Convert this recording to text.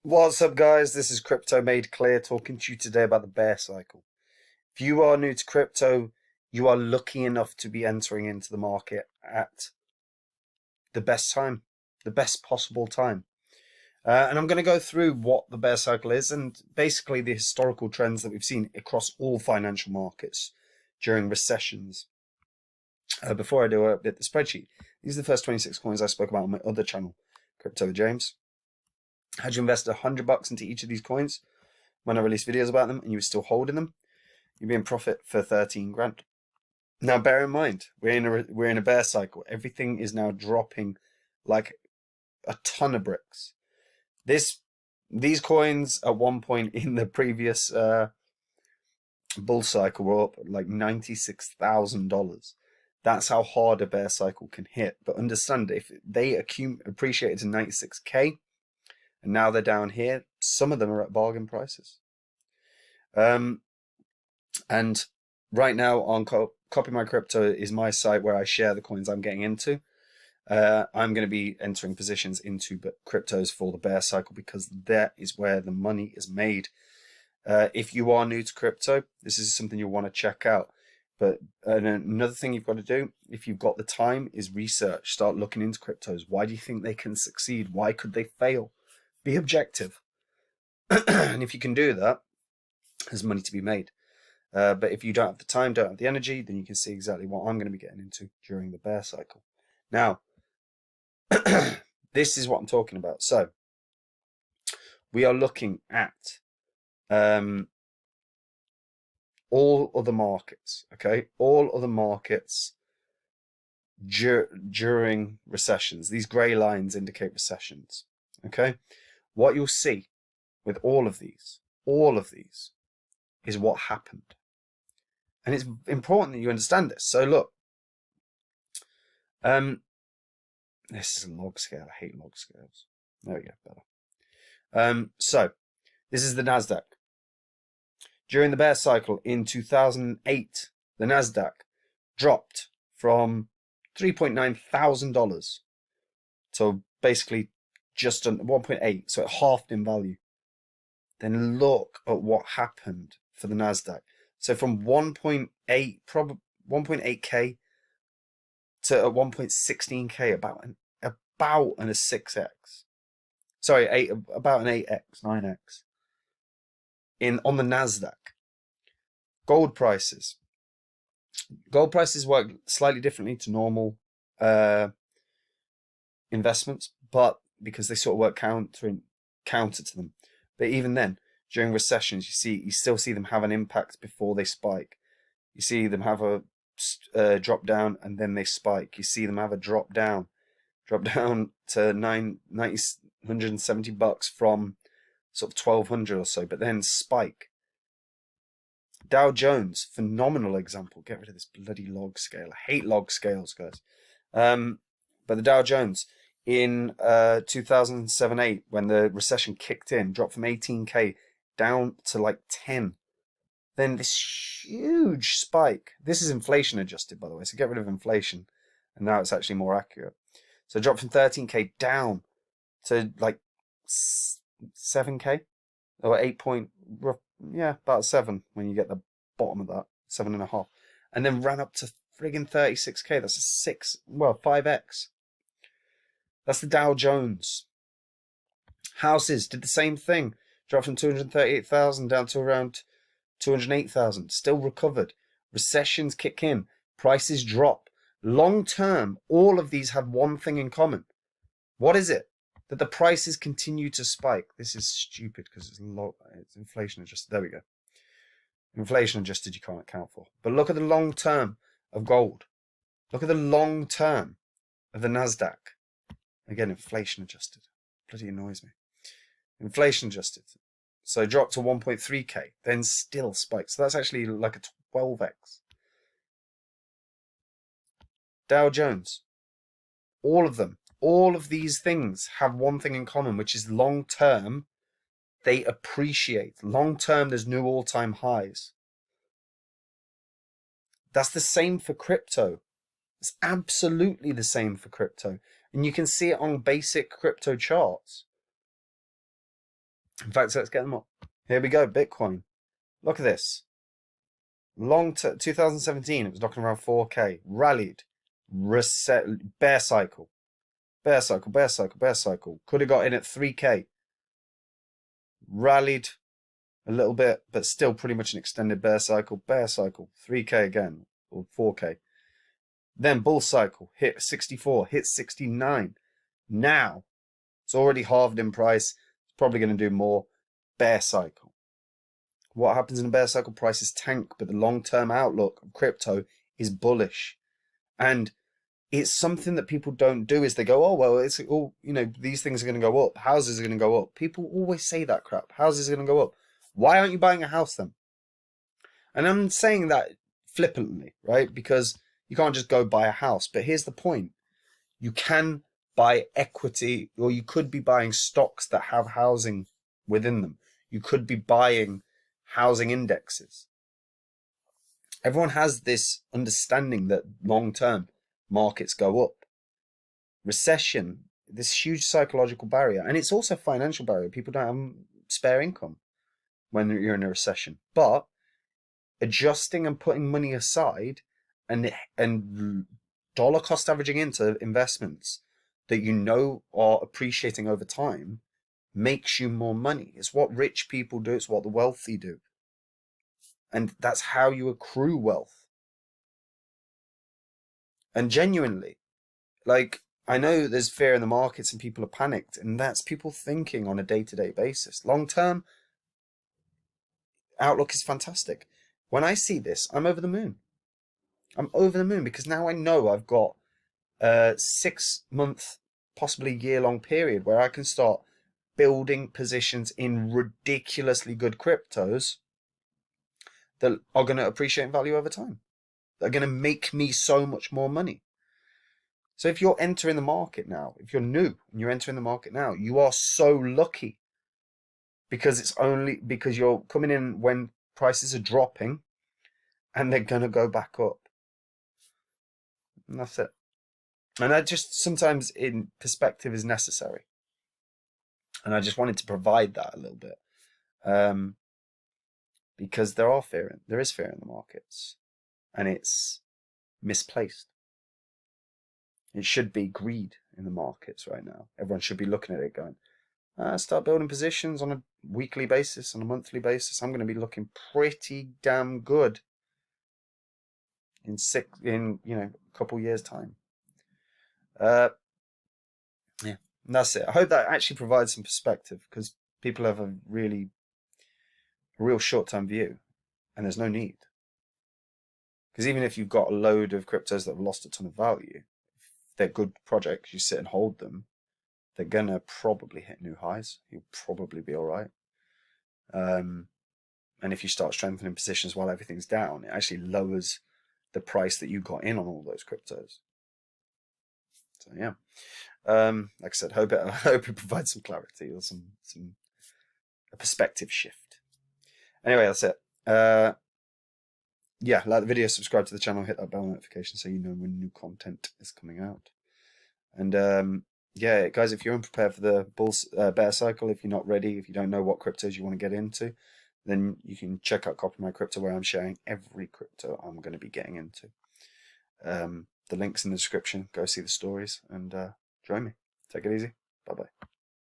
What's up, guys? This is Crypto Made Clear talking to you today about the bear cycle. If you are new to crypto, you are lucky enough to be entering into the market at the best time, the best possible time. And I'm going to go through what the bear cycle is and basically the historical trends that we've seen across all financial markets during recessions. Before I do a bit the spreadsheet, these are the first 26 coins I spoke about on my other channel, Crypto with James. Had you invested $100 into each of these coins when I released videos about them and you were still holding them, you'd be in profit for 13 grand. Now, bear in mind, we're in a bear cycle. Everything is now dropping like a ton of bricks. These coins at one point in the previous bull cycle were up at like $96,000. That's how hard a bear cycle can hit. But understand, if they appreciated to 96K, and now they're down here, some of them are at bargain prices. And right now on Copy My Crypto is my site where I share the coins I'm getting into. I'm going to be entering positions into cryptos for the bear cycle because that is where the money is made. If you are new to crypto, this is something you'll want to check out. But another thing you've got to do, if you've got the time, is research. Start looking into cryptos. Why do you think they can succeed? Why could they fail? Be objective. And if you can do that, there's money to be made. But if you don't have the time, don't have the energy, then you can see exactly what I'm going to be getting into during the bear cycle. Now, this is what I'm talking about. So, we are looking at all other markets, okay? All other markets during recessions. These grey lines indicate recessions, okay? What you'll see with all of these is what happened. And it's important that you understand this. So look, this is a log scale. I hate log scales. There we go, better. So this is the NASDAQ. During the bear cycle in 2008, the NASDAQ dropped from $3.9 thousand to basically just under 1.8, so it halved in value. Then look at what happened for the NASDAQ. So from 1.8K to 1.16K, about a 6x. Sorry, about an 8x, 9x. On the NASDAQ. Gold prices. Gold prices work slightly differently to normal investments, but because they sort of work counter to them. But even then, during recessions, you still see them have an impact before they spike. You see them have a drop down and then they spike. You see them have a drop down to $970 from sort of 1,200 or so, but then spike. Dow Jones, phenomenal example. Get rid of this bloody log scale. I hate log scales, guys. But the Dow Jones in 2007-8, when the recession kicked in, dropped from 18K down to like 10. Then this huge spike. This is inflation adjusted, by the way, so get rid of inflation. And now it's actually more accurate. So it dropped from 13K down to like 7K or 8 point, yeah, about 7 when you get the bottom of that, 7.5, and then ran up to friggin' 36K. That's a 5x. That's the Dow Jones. Houses did the same thing, dropped from 238,000 down to around 208,000. Still recovered. Recessions kick in, prices drop. Long term, all of these have one thing in common. What is it? That the prices continue to spike. This is stupid because it's inflation adjusted. There we go. Inflation adjusted you can't account for. But look at the long term of gold. Look at the long term of the NASDAQ. Again, inflation adjusted. Bloody annoys me. Inflation adjusted. So it dropped to 1.3K, then still spiked. So that's actually like a 12x. Dow Jones. All of them. All of these things have one thing in common, which is long term, they appreciate. Long term, there's new all-time highs. That's the same for crypto. It's absolutely the same for crypto. And you can see it on basic crypto charts. In fact, let's get them up. Here we go, Bitcoin. Look at this. Long term, 2017, it was knocking around 4K. Rallied. Bear cycle. Bear cycle, bear cycle, bear cycle. Could have got in at 3K. Rallied a little bit, but still pretty much an extended bear cycle. Bear cycle, 3K again, or 4K. Then bull cycle, hit 64, hit 69. Now, it's already halved in price. It's probably going to do more. Bear cycle. What happens in a bear cycle? Prices tank, but the long-term outlook of crypto is bullish. And it's something that people don't do is they go, oh, well, it's all, you know, these things are going to go up. Houses are going to go up. People always say that crap. Houses are going to go up. Why aren't you buying a house then? And I'm saying that flippantly, right? Because you can't just go buy a house. But here's the point. You can buy equity, or you could be buying stocks that have housing within them. You could be buying housing indexes. Everyone has this understanding that long-term markets go up. Recession, this huge psychological barrier, and it's also a financial barrier. People don't have spare income when you're in a recession. But adjusting and putting money aside and dollar cost averaging into investments that you know are appreciating over time makes you more money. It's what rich people do. It's what the wealthy do. And that's how you accrue wealth. And genuinely, like, I know there's fear in the markets and people are panicked, and that's people thinking on a day-to-day basis. Long-term outlook is fantastic. When I see this, I'm over the moon. I'm over the moon because now I know I've got a 6-month, possibly year-long period where I can start building positions in ridiculously good cryptos that are going to appreciate in value over time. They're going to make me so much more money. So if you're entering the market now, if you're new and you're entering the market now, you are so lucky because it's only because you're coming in when prices are dropping and they're going to go back up. And that's it. And I just sometimes in perspective is necessary. And I just wanted to provide that a little bit. Because there is fear in the markets and it's misplaced. It should be greed in the markets right now. Everyone should be looking at it going, start building positions on a weekly basis, on a monthly basis. I'm going to be looking pretty damn good in a couple years time. Yeah, and that's it. I hope that actually provides some perspective because people have a real short-term view, and there's no need. Because even if you've got a load of cryptos that have lost a ton of value, if they're good projects, you sit and hold them, they're going to probably hit new highs. You'll probably be all right. And if you start strengthening positions while everything's down, it actually lowers the price that you got in on all those cryptos. So yeah, like I said, hope it provides some clarity or a perspective shift. Anyway, that's it. Yeah, like the video, subscribe to the channel, hit that bell notification so you know when new content is coming out. And yeah, guys, if you're unprepared for the bear cycle, if you're not ready, if you don't know what cryptos you want to get into, then you can check out Copy My Crypto where I'm sharing every crypto I'm going to be getting into. The link's in the description. Go see the stories and join me. Take it easy. Bye-bye.